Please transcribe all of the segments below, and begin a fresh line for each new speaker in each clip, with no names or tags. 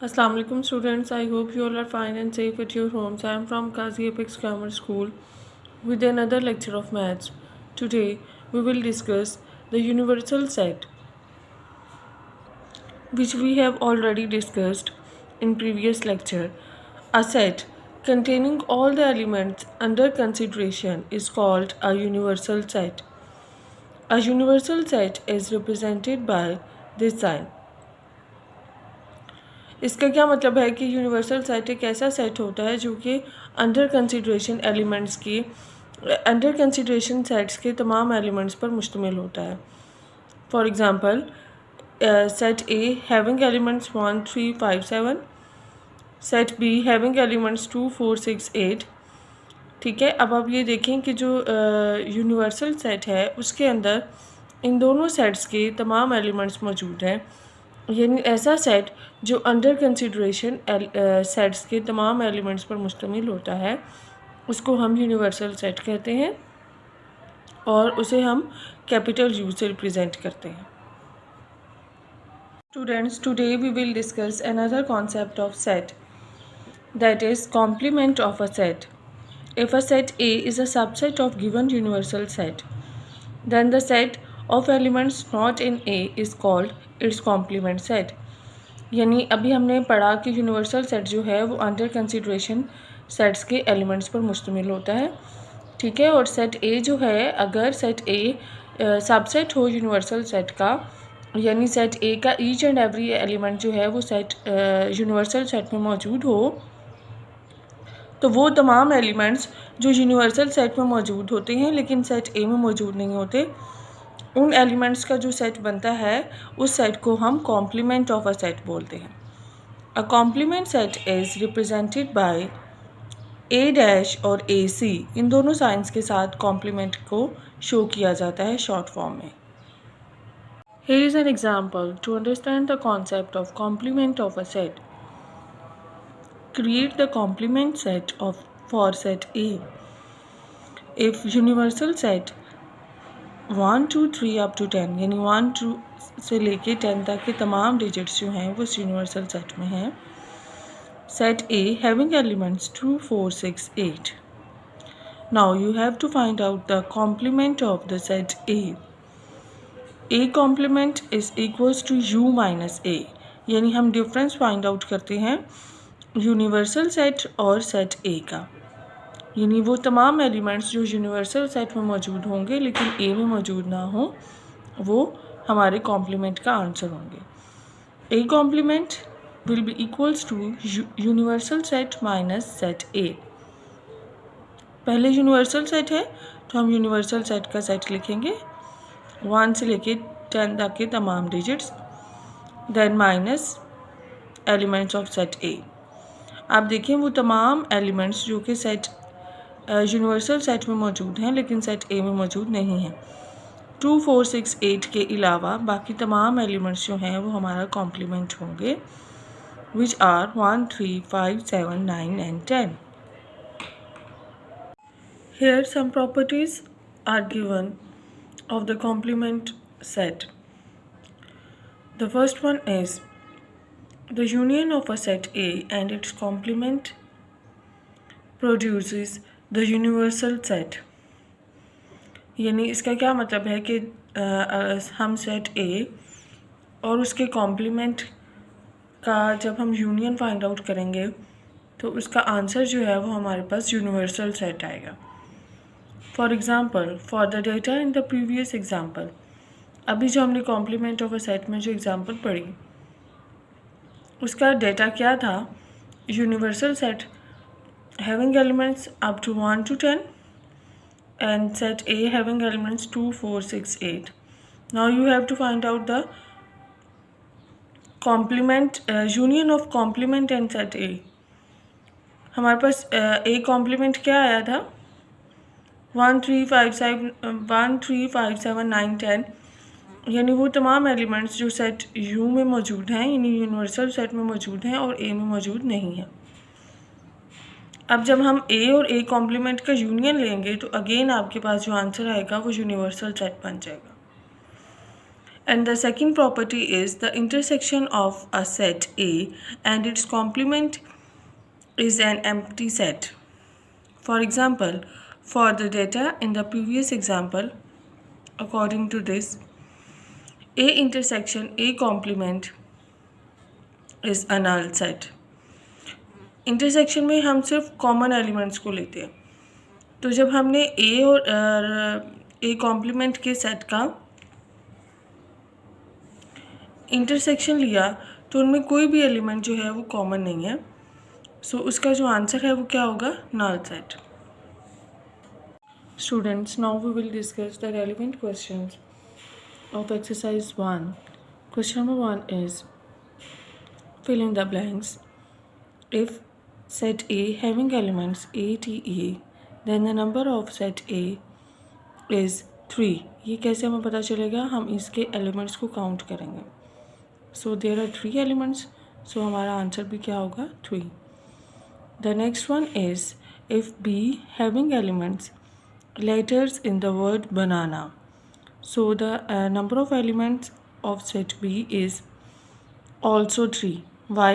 Assalamu alaikum students. I hope you all are fine and safe at your homes. I am from Qazi Apex Grammar School with another lecture of maths. Today we will discuss the universal set, which we have already discussed in previous lecture. A set containing all the elements under consideration is called a universal set. A universal set is represented by this sign. इसका क्या मतलब है कि universal set एक ऐसा set होता है जो कि अंडर कंसिडरेशन एलिमेंट्स की अंडर कंसिडरेशन सेट्स के तमाम एलिमेंट्स पर मुश्तमिल होता है. For example set A having elements 1 3 5 7, set be having elements 2 4 6 8. ठीक है, अब आप ये देखें कि जो यूनिवर्सल सेट है उसके अंदर इन दोनों सेट्स के तमाम एलिमेंट्स मौजूद हैं. यानी ऐसा सेट जो अंडर कंसिडरेशन सेट्स के तमाम एलिमेंट्स पर मुश्तमिल होता है उसको हम यूनिवर्सल सेट कहते हैं और उसे हम कैपिटल यू से रिप्रेजेंट करते हैं. Students, today we will discuss another concept of set, that is complement of a set. If a set A is a subset of given universal set, then the set of elements not in A is called its complement set. यानी अभी हमने पढ़ा कि universal set जो है वो under consideration sets के elements पर मुश्तमिल होता है. ठीक है, और सेट ए जो है, अगर सेट ए सबसेट हो यूनिवर्सल सेट का, यानी सेट ए का ईच एंड एवरी एलिमेंट जो है वो सेट यूनिवर्सल सेट में मौजूद हो, तो वो तमाम एलिमेंट्स जो यूनिवर्सल सेट में मौजूद होते हैं लेकिन सेट ए में मौजूद नहीं होते, उन एलिमेंट्स का जो सेट बनता है उस सेट को हम कॉम्प्लीमेंट ऑफ अ सेट बोलते हैं. A compliment set is represented by A dash और ए सी. इन दोनों साइंस के साथ कॉम्प्लीमेंट को शो किया जाता है शॉर्ट फॉर्म में. Here is an example to understand the concept of complement of a set. Create the complement set of for set A. If universal set 1 2 3 up to 10, यानी 1 2 से लेके 10 तक के तमाम डिजिट्स जो हैं वो इस यूनिवर्सल सेट में हैं. Set A having elements 2 4 6 8. Now you have to find out the complement of the set A. A complement is equals to U minus A. यानी हम डिफरेंस फाइंड आउट करते हैं यूनिवर्सल सेट और set ए का. यानी वो तमाम एलिमेंट्स जो यूनिवर्सल सेट में मौजूद होंगे लेकिन ए में मौजूद ना हो, वो हमारे कॉम्प्लीमेंट का आंसर होंगे. A complement will be equals to universal set minus set A. पहले यूनिवर्सल सेट है तो हम यूनिवर्सल सेट का सेट लिखेंगे 1 से लेके 10 तक के तमाम digits, then minus elements of set A. आप देखें वो तमाम एलिमेंट्स जो कि सेट यूनिवर्सल सेट में मौजूद हैं लेकिन सेट ए में मौजूद नहीं हैं. 2 4 6 8 के अलावा बाकी तमाम एलिमेंट्स जो हैं वो हमारा कॉम्प्लीमेंट होंगे, which are 1 3 5 7 9 and 10. Here some properties are given of the complement set. The first one is the union of a set A and its complement produces the universal set. यानी इसका क्या मतलब है कि हम सेट ए और उसके कॉम्प्लीमेंट का जब हम यूनियन फाइंड आउट करेंगे तो उसका आंसर जो है वो हमारे पास यूनिवर्सल सेट आएगा. For example, for the data in the previous example, अभी जो हमने कॉम्प्लीमेंट ऑफ अ सेट में जो एग्ज़ाम्पल पढ़ी उसका डेटा क्या था? Universal set having elements up to 1 to 10 and set A having elements 2 4 6 8. Now you have to find out the complement union of complement and set A. हमारे पास A complement क्या आया था? 1 3 5 7 9 10. यानी वो तमाम एलिमेंट्स जो सेट U में मौजूद हैं, यानी यूनिवर्सल सेट में मौजूद हैं और A में मौजूद नहीं हैं. अब जब हम ए और ए कॉम्प्लीमेंट का यूनियन लेंगे तो अगेन आपके पास जो आंसर आएगा वो यूनिवर्सल सेट बन जाएगा. And the second property is the intersection of a set A and its complement is an empty set. For example, for the data in the previous example, according to this, A intersection A complement is a null set. Intersection में हम सिर्फ common elements को लेते हैं, तो जब हमने ए और ए कॉम्प्लीमेंट के सेट का इंटरसेक्शन लिया तो उनमें कोई भी एलिमेंट जो है वो कॉमन नहीं है, सो उसका जो आंसर है वो क्या होगा, null set. Students, now we will discuss the relevant questions of exercise 1. Question number 1 is fill in the blanks. If set A having elements A, T, E, then the number of set A is 3. ये कैसे हमें पता चलेगा, हम इसके elements को count करेंगे. So there are 3 elements, सो हमारा आंसर भी क्या होगा, 3. The next one is if B having elements letters in the word banana. So the number of elements of set B is also 3. Why?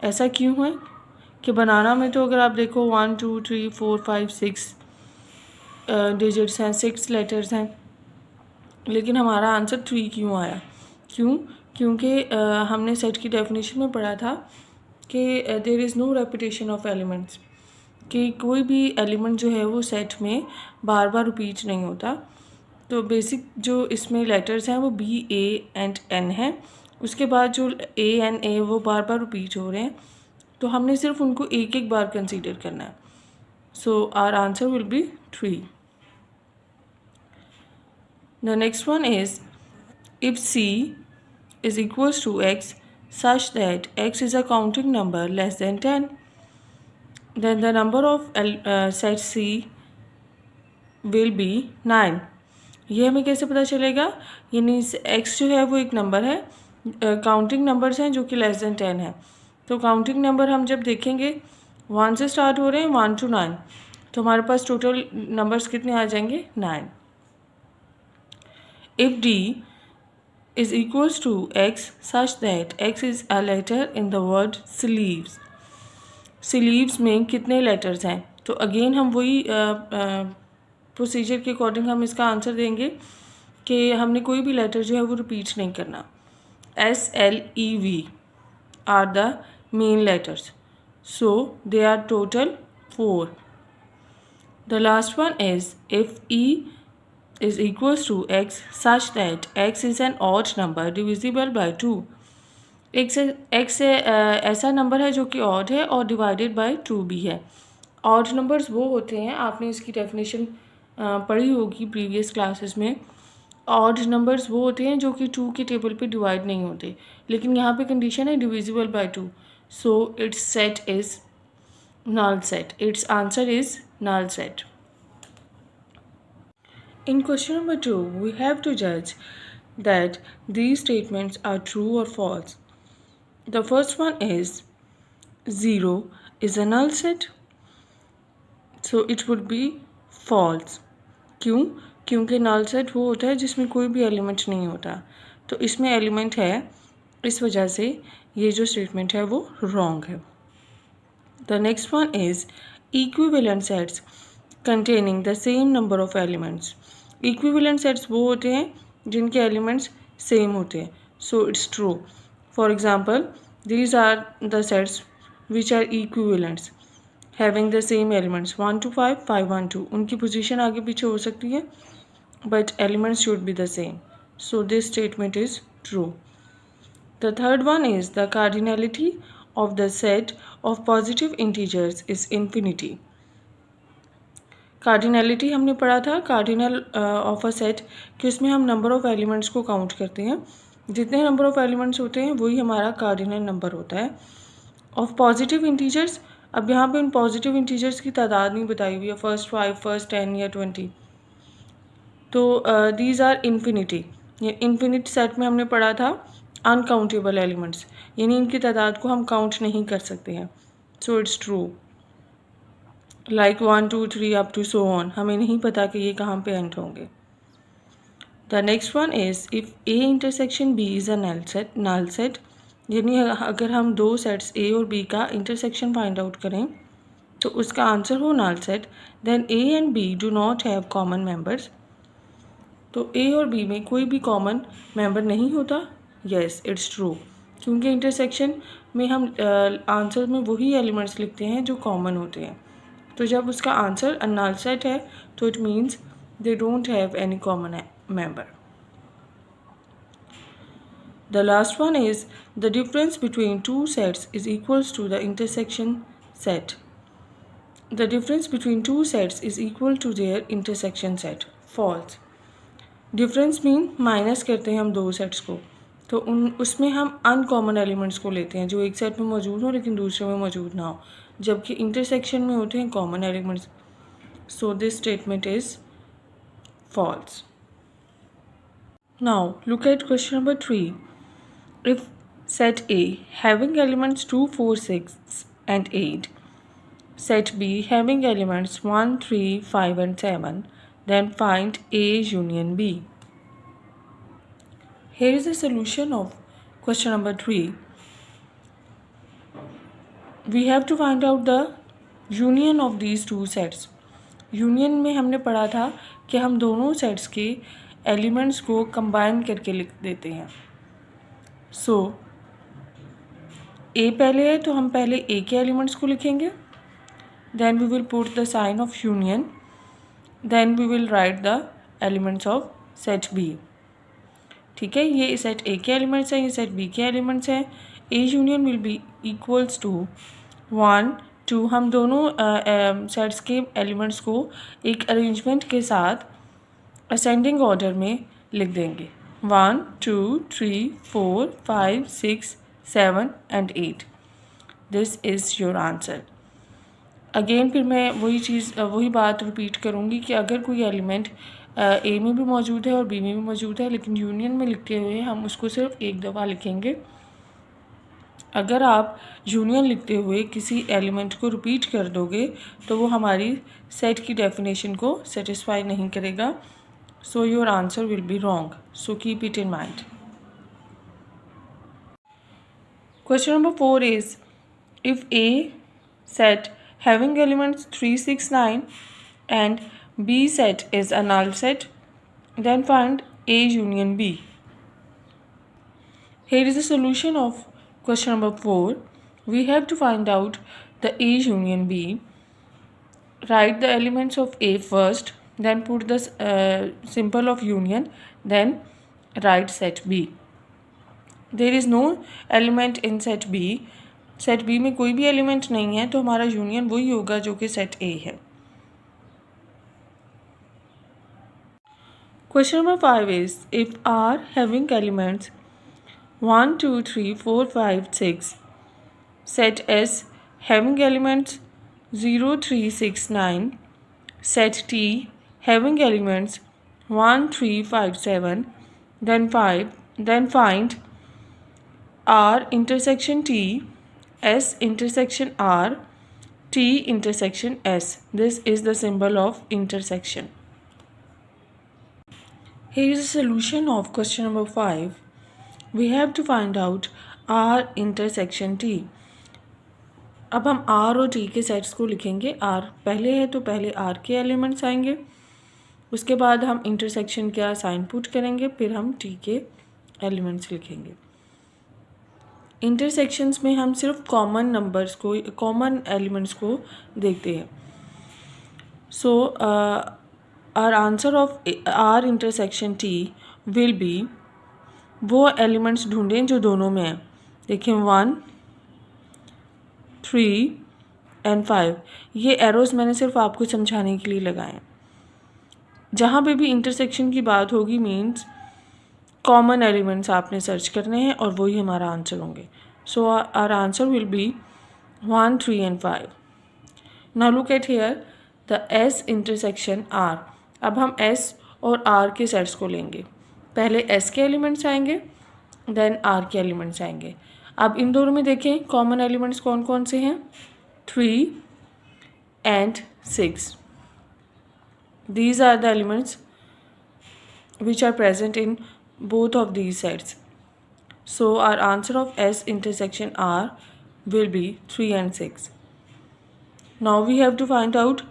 ऐसा क्यों है कि बनाना में तो अगर आप देखो 1 2 3 4 5 6 डिजिट्स हैं, 6 लेटर्स हैं, लेकिन हमारा आंसर 3 क्यों आया? क्योंकि हमने सेट की डेफिनेशन में पढ़ा था कि there is no repetition of elements, कि कोई भी एलिमेंट जो है वो सेट में बार बार रिपीट नहीं होता. तो बेसिक जो इसमें लेटर्स हैं वो B, A एंड N है. उसके बाद जो A एंड A वो बार बार रिपीट हो रहे हैं, तो हमने सिर्फ उनको एक एक बार कंसीडर करना है. So our answer will be 3. The next one is if C is equals to X such that X is a counting number less than 10, then the number of set C will be 9. ये हमें कैसे पता चलेगा, यानी x जो है वो एक नंबर है, काउंटिंग नंबर्स हैं जो कि लेस देन 10 है. तो काउंटिंग नंबर हम जब देखेंगे 1 से स्टार्ट हो रहे हैं 1 to 9, तो हमारे पास टोटल नंबर्स कितने आ जाएंगे, 9. If D is equals to X such that X is a letter in the word sleeves. sleeves में कितने लेटर्स हैं, तो अगेन हम वही प्रोसीजर के अकॉर्डिंग हम इसका आंसर देंगे कि हमने कोई भी लेटर जो है वो रिपीट नहीं करना. S, L, E, V are the main letters, so they are total 4. The last one is if E is equals to X such that X is an odd number divisible by 2. X ऐसा number है जो कि odd है और divided by 2 भी है. Odd numbers वो होते हैं, आपने इसकी डेफिनेशन पढ़ी होगी प्रीवियस क्लासेस में. ऑड नंबर्स वो होते हैं जो कि 2 के टेबल पे डिवाइड नहीं होते, लेकिन यहाँ पे कंडीशन है divisible by 2, so it's set is null set. Its answer is null set. In question number 2, we have to judge that these statements are true or false. The first one is 0 is a null set, so it would be false. क्यों? क्योंकि null set वो होता है जिसमें कोई भी element नहीं होता, तो इसमें एलिमेंट है, इस वजह से ये जो स्टेटमेंट है वो रॉन्ग है. The next one is equivalent sets containing the same number of elements. Equivalent sets वो होते हैं जिनके elements same होते हैं, so it's true. For example, these are the sets which are equivalents having the same elements 1 to 5, 5 1 2. उनकी position आगे पीछे हो सकती है, but elements should be the same. So this statement is true. The third one is the cardinality of the set of positive integers is infinity. Cardinality हमने पढ़ा था, cardinal of a set, कि उसमें हम नंबर ऑफ एलिमेंट्स को count करते हैं, जितने नंबर ऑफ एलिमेंट्स होते हैं वही हमारा कार्डिनल नंबर होता है. ऑफ पॉजिटिव इंटीजर्स, अब यहाँ पे उन पॉजिटिव इंटीजर्स की तादाद नहीं बताई हुई है, फर्स्ट 5, फर्स्ट 10 या 20, तो दीज आर इन्फिनिटी. ये इन्फिनिट सेट में हमने पढ़ा था अनकाउंटेबल एलिमेंट्स, यानी इनकी तादाद को हम काउंट नहीं कर सकते हैं, so it's true. Like 1 2 3 up to so on, हमें नहीं पता कि ये कहाँ पे एंड होंगे. The next one is if A intersection B is a null set, यानी अगर हम दो सेट्स ए और बी का इंटरसेक्शन फाइंड आउट करें तो उसका आंसर हो null set, then A and B do not have common members. तो ए और बी में कोई भी कॉमन मेंबर नहीं होता। येस, इट्स ट्रू, क्योंकि इंटरसेक्शन में हम आंसर में वही एलिमेंट्स लिखते हैं जो कॉमन होते हैं। तो जब उसका आंसर अ नल सेट है तो it means they don't have any common member. The last one is the difference between two sets is equals to the intersection set. The difference between two sets is equal to their intersection set. False. Difference mean minus करते हैं हम दो sets को, तो उसमें हम uncommon elements को लेते हैं जो एक सेट में मौजूद हो लेकिन दूसरे में मौजूद ना हो, जबकि इंटरसेक्शन में होते हैं common elements. So this statement is false. Now look at question number 3. If set A having elements 2, 4, 6 and 8, set B having elements 1, 3, 5 and 7, then find A union B. Here is the solution of question number 3. We have to find out the union of these two sets. Union में हमने पढ़ा था कि हम दोनों sets के elements को combine करके लिख देते हैं। सो ए पहले है तो हम पहले ए के एलिमेंट्स को लिखेंगे, then we will put the sign of union, then we will write the elements of set B. ठीक है, ये सेट ए के एलिमेंट्स हैं, ये सेट बी के एलिमेंट्स हैं। A union will be equals to 1, 2। हम दोनों सेट्स के एलिमेंट्स को एक अरेंजमेंट के साथ असेंडिंग ऑर्डर में लिख देंगे। 1, 2, 3, 4, 5, 6, 7 and 8. This is your answer. Again फिर मैं वही बात रिपीट करूँगी कि अगर कोई एलिमेंट ए में भी मौजूद है और बी में भी मौजूद है लेकिन यूनियन में लिखते हुए हम उसको सिर्फ एक दफ़ा लिखेंगे। अगर आप यूनियन लिखते हुए किसी एलिमेंट को रिपीट कर दोगे तो वो हमारी सेट की डेफिनेशन को सेटिस्फाई नहीं करेगा। So your answer will be wrong. So keep it in mind. Question number 4 is, if A set having elements 3, 6, 9 and B set is a null set, then find A union B. Here is the solution of question number 4. We have to find out the A union B. Write the elements of A first, then put the symbol of union, then write set B. There is no element in set B. set B में कोई भी element नहीं है तो हमारा union वही होगा जो कि set A है। Question number 5 is, if R having elements 1, 2, 3, 4, 5, 6, set S having elements 0, 3, 6, 9, set T having elements 1, 3, 5, 7, then find R intersection T, S intersection R, T intersection S. This is the symbol of intersection. Here is the solution of question number 5. We have to find out R intersection T. अब हम R और T के sets को लिखेंगे। R पहले है तो पहले R के एलिमेंट्स आएंगे, उसके बाद हम इंटरसेक्शन का साइन पुट करेंगे, फिर हम T के एलिमेंट्स लिखेंगे। इंटरसेक्शंस में हम सिर्फ कॉमन नंबर्स को, कॉमन एलिमेंट्स को देखते हैं। So our answer of R intersection T will be, वो एलिमेंट्स ढूंढें जो दोनों में हैं। देखिए 1, 3 and 5, ये एरोज़ मैंने सिर्फ आपको समझाने के लिए लगाए हैं। जहाँ पे भी इंटरसेक्शन की बात होगी मीन्स कॉमन एलिमेंट्स आपने सर्च करने हैं और वही हमारा आंसर होंगे। So our answer will be 1, 3 and 5. Now look at here the S intersection R. अब हम S और R के सेट्स को लेंगे। पहले S के एलिमेंट्स आएंगे, देन R के एलिमेंट्स आएंगे। अब इन दोनों में देखें कॉमन एलिमेंट्स कौन कौन से हैं, 3 and 6. These are the elements which are present in both of these sets. So our answer of S intersection R will be 3 and 6. Now we have to find out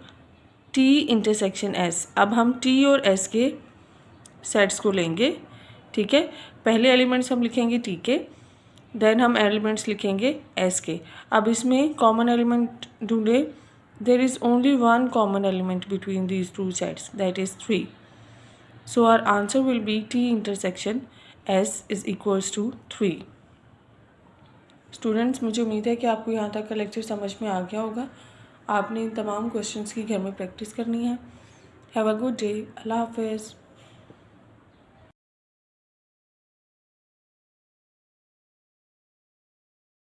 T intersection S. अब हम T और S के sets को लेंगे, ठीक है। पहले elements हम लिखेंगे T के, देन हम एलिमेंट्स लिखेंगे S के। अब इसमें कॉमन एलिमेंट ढूंढे। There is only one common element between these two sets, that is 3. So our answer will be T intersection S is equals to 3. Students, मुझे उम्मीद है कि आपको यहाँ तक का लेक्चर समझ में आ गया होगा। आपने इन तमाम क्वेश्चंस की घर में प्रैक्टिस करनी है। Have a good day. अल्लाह हाफिज़।